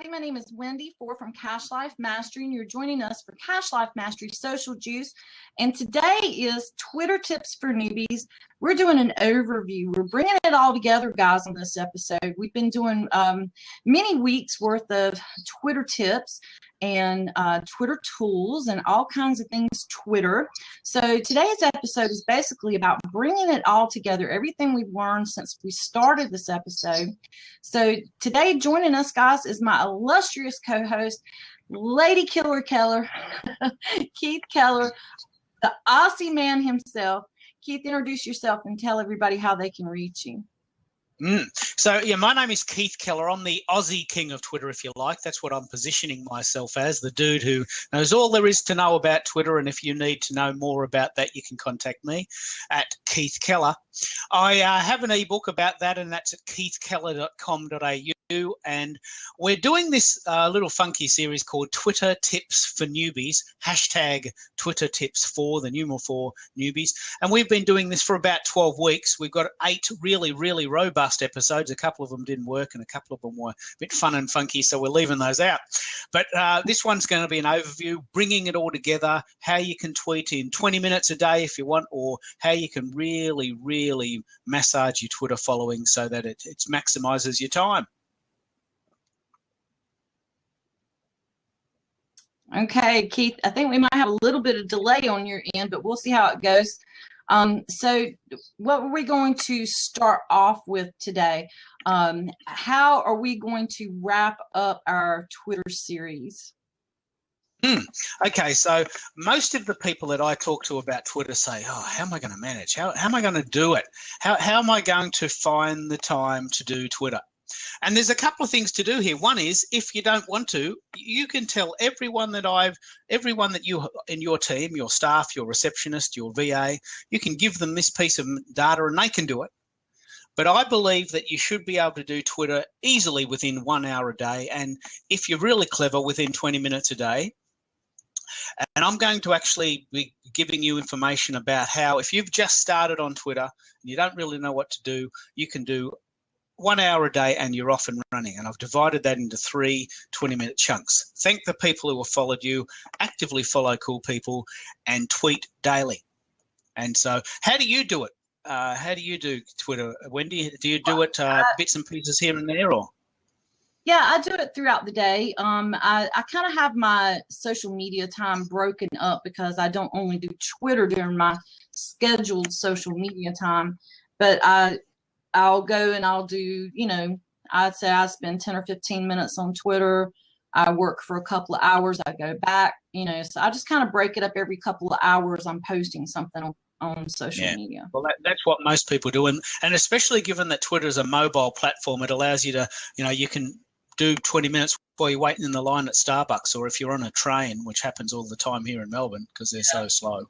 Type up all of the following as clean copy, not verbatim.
My name is Wendy Fore from Cash Life Mastery, and you're joining us for Cash Life Mastery Social Juice. And today is Twitter Tips for Newbies. We're doing an overview. We're bringing it all together, guys, on this episode. We've been doing many weeks worth of Twitter tips and Twitter tools and all kinds of things Twitter. So today's episode is basically about bringing it all together, everything we've learned since we started this episode. So today, joining us, guys, is my illustrious co-host, Lady Killer Keller, Keith Keller, the Aussie man himself. Keith, introduce yourself and tell everybody how they can reach you. So, my name is Keith Keller. I'm the Aussie king of Twitter, if you like. That's what I'm positioning myself as, the dude who knows all there is to know about Twitter. And if you need to know more about that, you can contact me at Keith Keller. I have an ebook about that, and that's at keithkeller.com.au. And we're doing this little funky series called Twitter Tips for Newbies, hashtag Twitter Tips for, the numeral 4 newbies. And we've been doing this for about 12 weeks. We've got 8 really, really robust episodes. A couple of them didn't work and a couple of them were a bit fun and funky, so we're leaving those out. But this one's going to be an overview, bringing it all together, how you can tweet in 20 minutes a day if you want, or how you can really, really massage your Twitter following so that it maximizes your time. Okay, Keith, I think we might have a little bit of delay on your end, but we'll see how it goes. So what are we going to start off with today? How are we going to wrap up our Twitter series? Okay, so most of the people that I talk to about Twitter say, how am I going to manage? How am I going to do it? How am I going to find the time to do Twitter? And there's a couple of things to do here. One is, if you don't want to, you can tell everyone that you in your team, your staff, your receptionist, your VA, you can give them this piece of data and they can do it. But I believe that you should be able to do Twitter easily within 1 hour a day. And if you're really clever, within 20 minutes a day. And I'm going to actually be giving you information about how, if you've just started on Twitter and you don't really know what to do, you can do 1 hour a day and you're off and running. And I've divided that into 3 20-minute chunks. Thank the people who have followed you, actively follow cool people, and tweet daily. And so how do you do it? How do you do Twitter, Wendy? Do you do it bits and pieces here and there, or? Yeah, I do it throughout the day. I kind of have my social media time broken up because I don't only do Twitter during my scheduled social media time, but I'll go and I'll do, I'd say I spend 10 or 15 minutes on Twitter. I work for a couple of hours. I go back, so I just kind of break it up every couple of hours. I'm posting something on social media. Well, that's what most people do. And especially given that Twitter is a mobile platform, it allows you to, you can do 20 minutes while you're waiting in the line at Starbucks, or if you're on a train, which happens all the time here in Melbourne because they're so slow.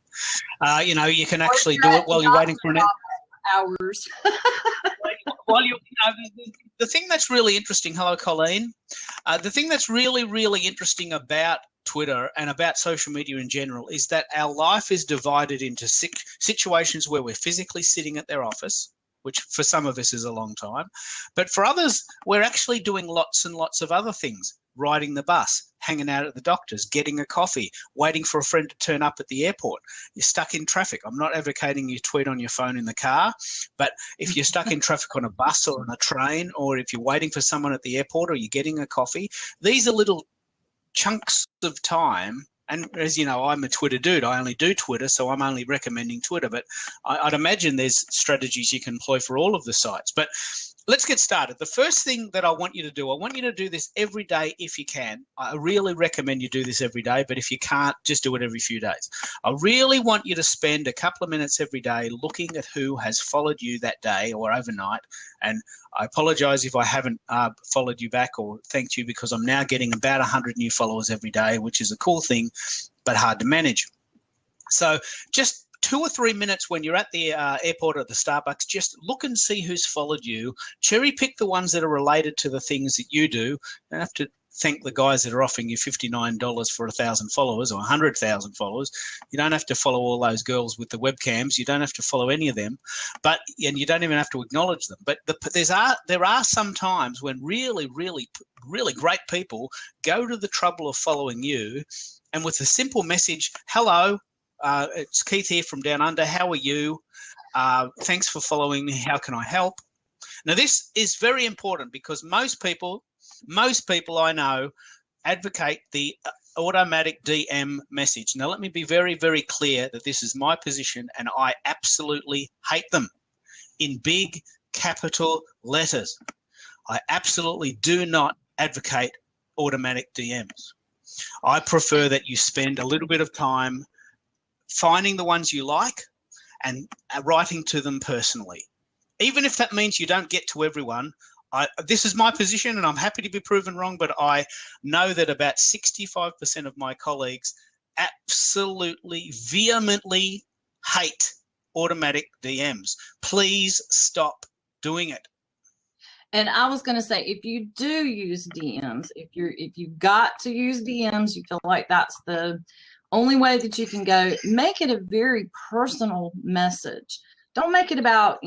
You can actually do it while you're waiting for an hours. Well, the thing that's really interesting, hello, Colleen. The thing that's really, really interesting about Twitter and about social media in general is that our life is divided into situations where we're physically sitting at their office, which for some of us is a long time. But for others, we're actually doing lots and lots of other things. Riding the bus, hanging out at the doctor's, getting a coffee, waiting for a friend to turn up at the airport. You're stuck in traffic. I'm not advocating you tweet on your phone in the car, but if you're stuck in traffic on a bus or on a train, or if you're waiting for someone at the airport or you're getting a coffee, these are little chunks of time. And as you know, I'm a Twitter dude. I only do Twitter, so I'm only recommending Twitter. But I'd imagine there's strategies you can employ for all of the sites. But let's get started. The first thing that I want you to do this every day if you can. I really recommend you do this every day, but if you can't, just do it every few days. I really want you to spend a couple of minutes every day looking at who has followed you that day or overnight. And I apologize if I haven't followed you back or thanked you, because I'm now getting about 100 new followers every day, which is a cool thing, but hard to manage. So just 2 or 3 minutes when you're at the airport or at the Starbucks, just look and see who's followed you. Cherry pick the ones that are related to the things that you do. You don't have to thank the guys that are offering you $59 for 1,000 followers or 100,000 followers. You don't have to follow all those girls with the webcams. You don't have to follow any of them, and you don't even have to acknowledge them. But there are some times when really great people go to the trouble of following you, and with a simple message, hello, it's Keith here from Down Under. How are you? Thanks for following me. How can I help? Now, this is very important because most people I know advocate the automatic DM message. Now, let me be very, very clear that this is my position and I absolutely hate them in big capital letters. I absolutely do not advocate automatic DMs. I prefer that you spend a little bit of time finding the ones you like and writing to them personally. Even if that means you don't get to everyone, this is my position and I'm happy to be proven wrong, but I know that about 65% of my colleagues absolutely vehemently hate automatic DMs. Please stop doing it. And I was going to say, if you do use DMs, if you got to use DMs, you feel like that's the only way that you can go, make it a very personal message. Don't make it about,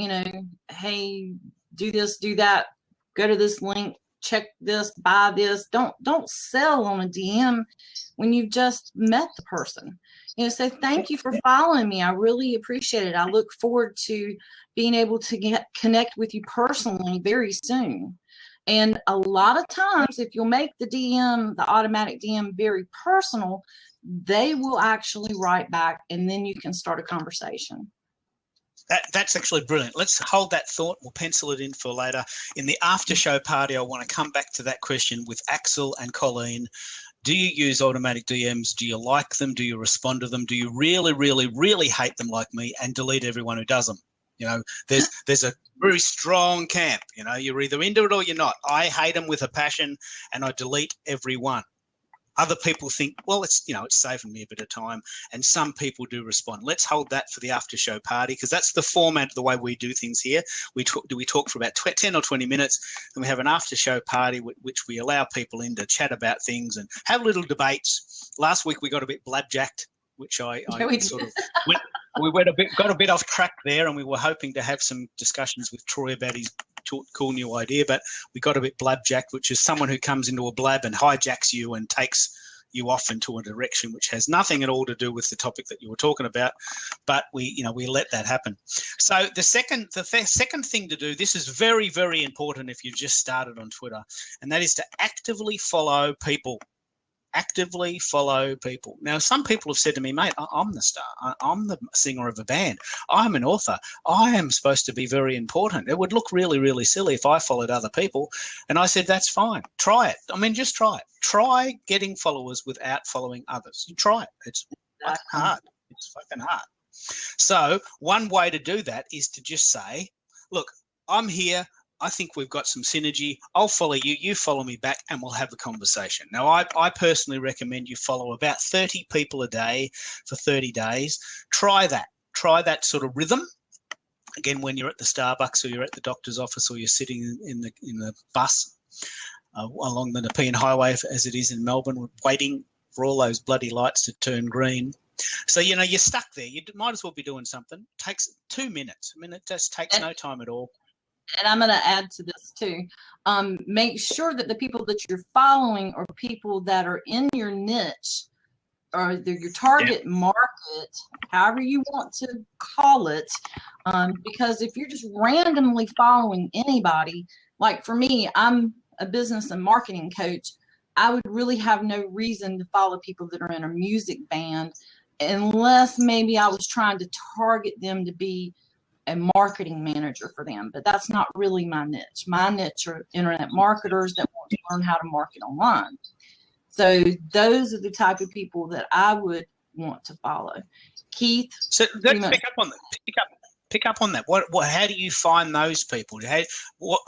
hey, do this, do that, go to this link, check this, buy this. Don't sell on a DM when you've just met the person. Say thank you for following me. I really appreciate it. I look forward to being able to connect with you personally very soon. And a lot of times, if you'll make the automatic DM very personal, they will actually write back, and then you can start a conversation. That's actually brilliant. Let's hold that thought. We'll pencil it in for later. In the after show party, I want to come back to that question with Axel and Colleen. Do you use automatic DMs? Do you like them? Do you respond to them? Do you really, really, really hate them like me and delete everyone who does them? There's a very strong camp. You're either into it or you're not. I hate them with a passion and I delete everyone. Other people think, well, it's saving me a bit of time, and some people do respond. Let's hold that for the after show party because that's the format of the way we do things here. We talk for about 10 or 20 minutes, and we have an after show party which we allow people in to chat about things and have little debates. Last week we got a bit blabjacked, which I sort of got a bit off track there, and we were hoping to have some discussions with Troy about his cool new idea, but we got a bit blabjacked, which is someone who comes into a blab and hijacks you and takes you off into a direction which has nothing at all to do with the topic that you were talking about, but we let that happen. So the second thing to do, this is very, very important if you've just started on Twitter, and that is to actively follow people. Actively follow people. Now, some people have said to me, mate, I'm the star. I'm the singer of a band. I'm an author. I am supposed to be very important. It would look really, really silly if I followed other people. And I said, that's fine. Try it. Just try it. Try getting followers without following others. You try it. It's fucking hard. It's fucking hard. So one way to do that is to just say, look, I'm here. I think we've got some synergy. I'll follow you, you follow me back, and we'll have a conversation. Now, I personally recommend you follow about 30 people a day for 30 days. Try that sort of rhythm. Again, when you're at the Starbucks or you're at the doctor's office or you're sitting in the bus along the Nepean Highway, as it is in Melbourne, waiting for all those bloody lights to turn green. So, you're stuck there. You might as well be doing something. It takes 2 minutes. It just takes no time at all. And I'm going to add to this too. Make sure that the people that you're following are people that are in your niche or your target market, however you want to call it. Because if you're just randomly following anybody, like for me, I'm a business and marketing coach. I would really have no reason to follow people that are in a music band unless maybe I was trying to target them to be a marketing manager for them, but that's not really my niche. My niche are internet marketers that want to learn how to market online. So those are the type of people that I would want to follow. Keith, so let's pick up on that. Pick up on that. What? How do you find those people?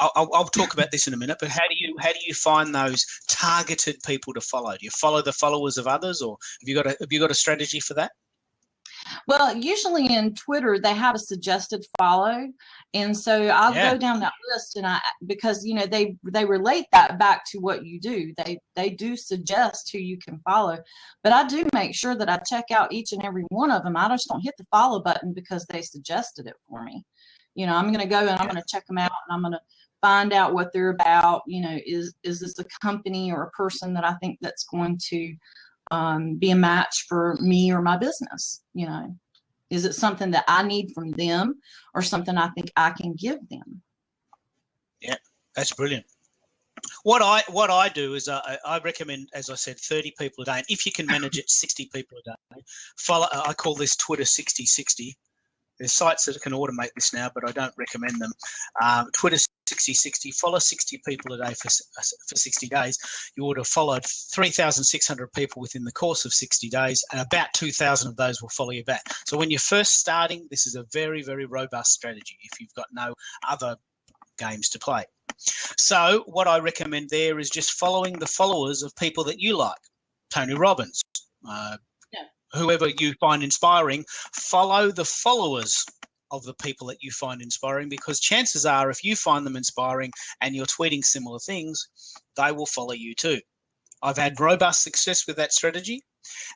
I'll talk about this in a minute. But how do you find those targeted people to follow? Do you follow the followers of others, or have you got a strategy for that? Well, usually in Twitter they have a suggested follow, and so I'll Yeah. go down that list, and because they relate that back to what you do. They do suggest who you can follow, but I do make sure that I check out each and every one of them. I just don't hit the follow button because they suggested it for me. I'm going to go and I'm going to check them out, and I'm going to find out what they're about. Is this a company or a person that I think that's going to be a match for me or my business? Is it something that I need from them or something I think I can give them? Yeah, that's brilliant. What I do is I recommend, as I said, 30 people a day, and if you can manage it, 60 people a day. Follow. I call this Twitter 60/60. There's sites that can automate this now, but I don't recommend them. Twitter 60/60. Follow 60 people a day for 60 days. You would have followed 3,600 people within the course of 60 days, and about 2,000 of those will follow you back. So when you're first starting, this is a very, very robust strategy if you've got no other games to play. So what I recommend there is just following the followers of people that you like. Tony Robbins, whoever you find inspiring, follow the followers of the people that you find inspiring, because chances are if you find them inspiring and you're tweeting similar things, they will follow you too. I've had robust success with that strategy.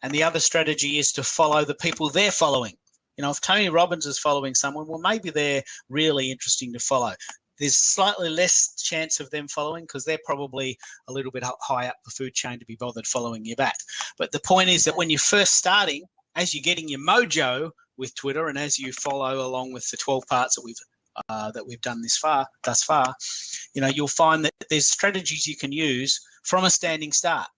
And the other strategy is to follow the people they're following. If Tony Robbins is following someone, well, maybe they're really interesting to follow. There's slightly less chance of them following because they're probably a little bit high up the food chain to be bothered following you back. But the point is that when you're first starting, as you're getting your mojo with Twitter, and as you follow along with the 12 parts that we've done thus far, you'll find that there's strategies you can use from a standing start.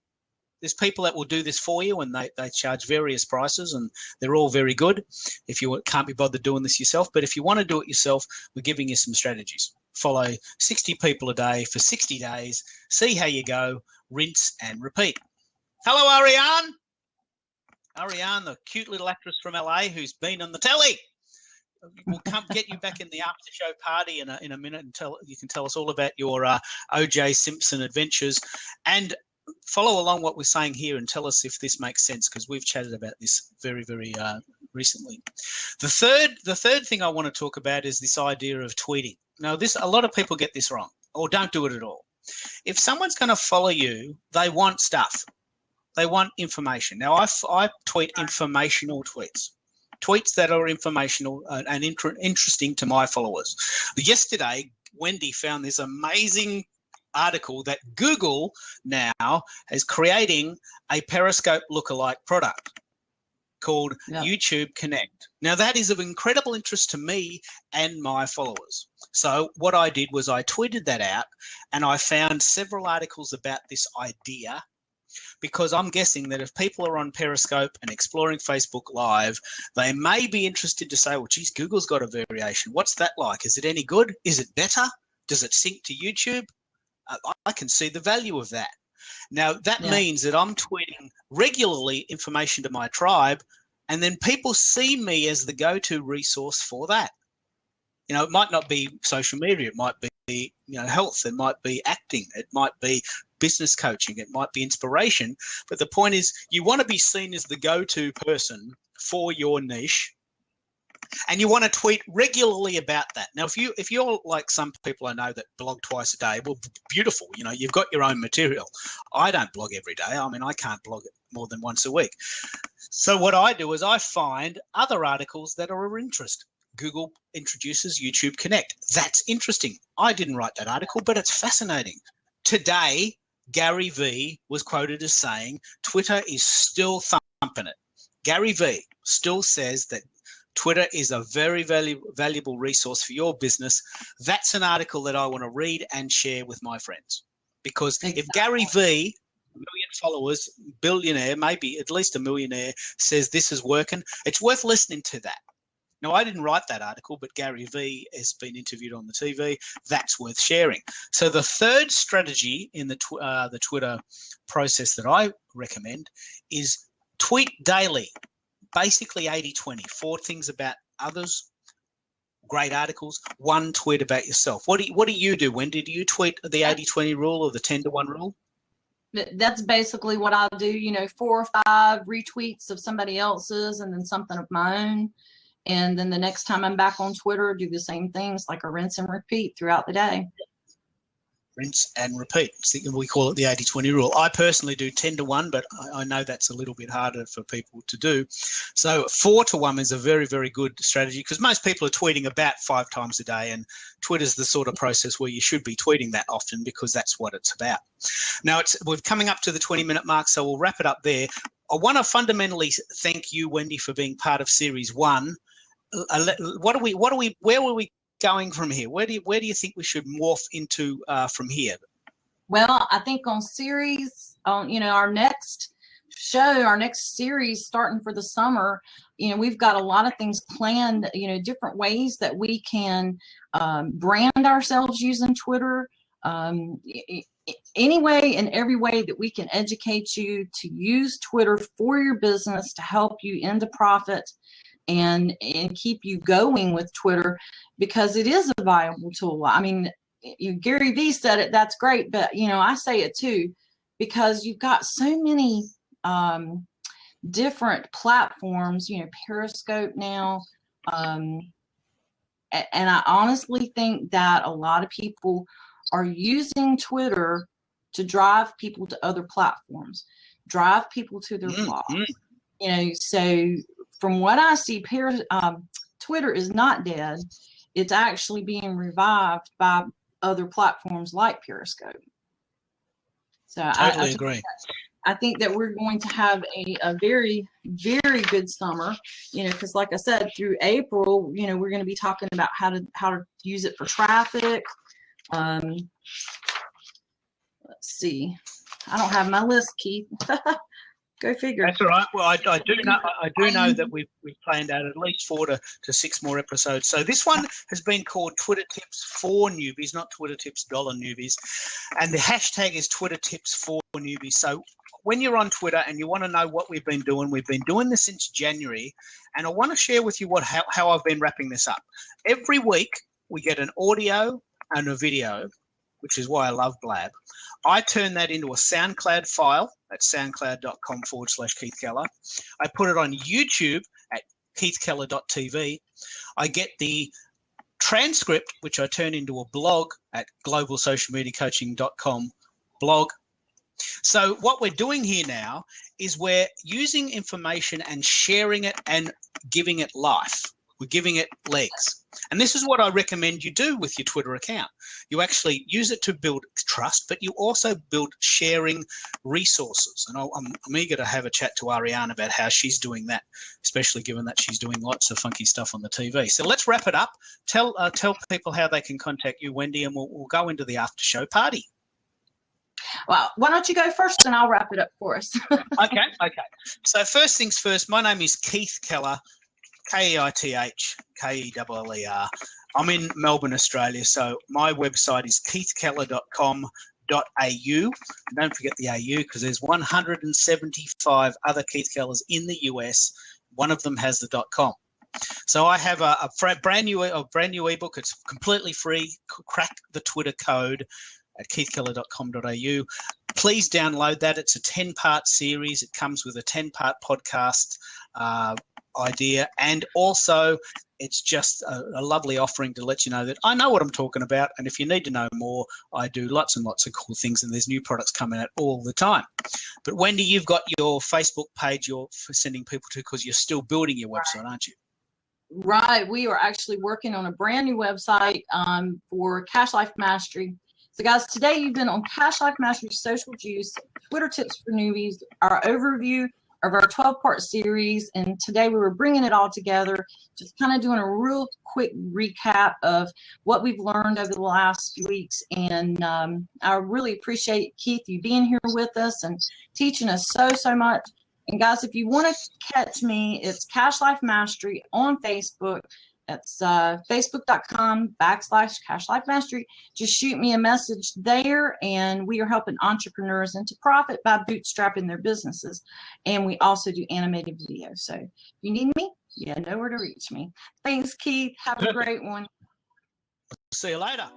There's people that will do this for you, and they charge various prices, and they're all very good if you can't be bothered doing this yourself. But if you want to do it yourself, we're giving you some strategies. Follow 60 people a day for 60 days. See how you go. Rinse and repeat. Hello, Ariane. Ariane, the cute little actress from LA who's been on the telly. We'll come get you back in the after show party in a minute, and you can tell us all about your O.J. Simpson adventures, and follow along what we're saying here and tell us if this makes sense, because we've chatted about this very, very recently. The third thing I want to talk about is this idea of tweeting. Now, a lot of people get this wrong or don't do it at all. If someone's going to follow you, they want stuff. They want information. Now, I tweet informational tweets that are informational and interesting to my followers. Yesterday, Wendy found this amazing article that Google now is creating a Periscope lookalike product called YouTube Connect. Now, that is of incredible interest to me and my followers. So what I did was I tweeted that out, and I found several articles about this idea, because I'm guessing that if people are on Periscope and exploring Facebook Live, they may be interested to say, well, geez, Google's got a variation. What's that like? Is it any good? Is it better? Does it sync to YouTube? I can see the value of that. Now, that means that I'm tweeting regularly information to my tribe, and then people see me as the go-to resource for that. It might not be social media. It might be, health. It might be acting. It might be business coaching. It might be inspiration. But the point is, you want to be seen as the go-to person for your niche, and you want to tweet regularly about that. Now, if you're like some people I know that blog twice a day, well, beautiful. You've got your own material. I don't blog every day. I mean, I can't blog more than once a week. So what I do is I find other articles that are of interest. Google introduces YouTube Connect. That's interesting. I didn't write that article, but it's fascinating. Today, Gary Vee was quoted as saying, Twitter is still thumping it. Gary Vee still says that Twitter is a very valuable resource for your business. That's an article that I want to read and share with my friends. Because if Gary Vee, a million followers, billionaire, maybe at least a millionaire, says this is working, it's worth listening to that. Now, I didn't write that article, but Gary Vee has been interviewed on the TV. That's worth sharing. So the third strategy in the Twitter process that I recommend is tweet daily. Basically 80-20, 4 things about others, great articles, 1 tweet about yourself. What do you do, Wendy? Do you tweet the 80-20 rule or the 10-to-1 rule? That's basically what I do, 4 or 5 retweets of somebody else's and then something of my own. And then the next time I'm back on Twitter, do the same things, like a rinse and repeat throughout the day. Rinse and repeat. We call it the 80-20 rule. I personally do 10 to 1, but I know that's a little bit harder for people to do. So 4 to 1 is a very, very good strategy, because most people are tweeting about 5 times a day, and Twitter's the sort of process where you should be tweeting that often, because that's what it's about. Now, we're coming up to the 20-minute mark, so we'll wrap it up there. I want to fundamentally thank you, Wendy, for being part of Series 1. Where were we going from here? Where do you think we should morph into from here? Well, I think on our next show, our next series starting for the summer, we've got a lot of things planned, different ways that we can brand ourselves using Twitter. Any way and every way that we can educate you to use Twitter for your business to help you into profit and keep you going with Twitter, because it is a viable tool. I mean, Gary Vee said it, that's great, but I say it too, because you've got so many different platforms, Periscope now, and I honestly think that a lot of people are using Twitter to drive people to other platforms, drive people to their blogs. So from what I see, Twitter is not dead. It's actually being revived by other platforms like Periscope. So totally agree. I think that we're going to have a very, very good summer, because like I said, through April, we're going to be talking about how to use it for traffic. Let's see. I don't have my list, Keith. Go figure. That's all right. Well, I do know that we've planned out at least 4 to 6 more episodes. So this one has been called Twitter Tips for Newbies, not Twitter Tips $Newbies, and the hashtag is Twitter Tips for Newbies. So when you're on Twitter and you want to know what we've been doing this since January, and I want to share with you how I've been wrapping this up. Every week we get an audio and a video, which is why I love Blab. I turn that into a SoundCloud file at soundcloud.com/Keith Keller. I put it on YouTube at keithkeller.tv. I get the transcript, which I turn into a blog at globalsocialmediacoaching.com blog. So what we're doing here now is we're using information and sharing it and giving it life. We're giving it legs. And this is what I recommend you do with your Twitter account. You actually use it to build trust, but you also build sharing resources. And I'm eager to have a chat to Ariane about how she's doing that, especially given that she's doing lots of funky stuff on the TV. So let's wrap it up. Tell people how they can contact you, Wendy, and we'll go into the after show party. Well, why don't you go first and I'll wrap it up for us. Okay. So first things first, my name is Keith Keller, Keith Keller. I'm in Melbourne, Australia, so my website is keithkeller.com.au. Don't forget the AU, because there's 175 other Keith Kellers in the US. One of them has the .com. So I have a brand new ebook. It's completely free. Crack the Twitter code at keithkeller.com.au. Please download that. It's a 10-part series. It comes with a 10-part podcast idea, and also it's just a lovely offering to let you know that I know what I'm talking about, and if you need to know more, I do lots and lots of cool things, and there's new products coming out all the time. But Wendy, you've got your Facebook page you're sending people to, because you're still building your website, aren't you? Right. We are actually working on a brand new website for Cash Life Mastery. So guys, today you've been on Cash Life Mastery Social Juice, Twitter Tips for Newbies, our overview of our 12-part series, and today we were bringing it all together, just kind of doing a real quick recap of what we've learned over the last few weeks. And I really appreciate, Keith, you being here with us and teaching us so much. And guys, if you want to catch me, it's Cash Life Mastery on Facebook. That's facebook.com/Cash Life Mastery. Just shoot me a message there, and we are helping entrepreneurs into profit by bootstrapping their businesses. And we also do animated videos. So if you need me, you know where to reach me. Thanks, Keith. Have a great one. See you later.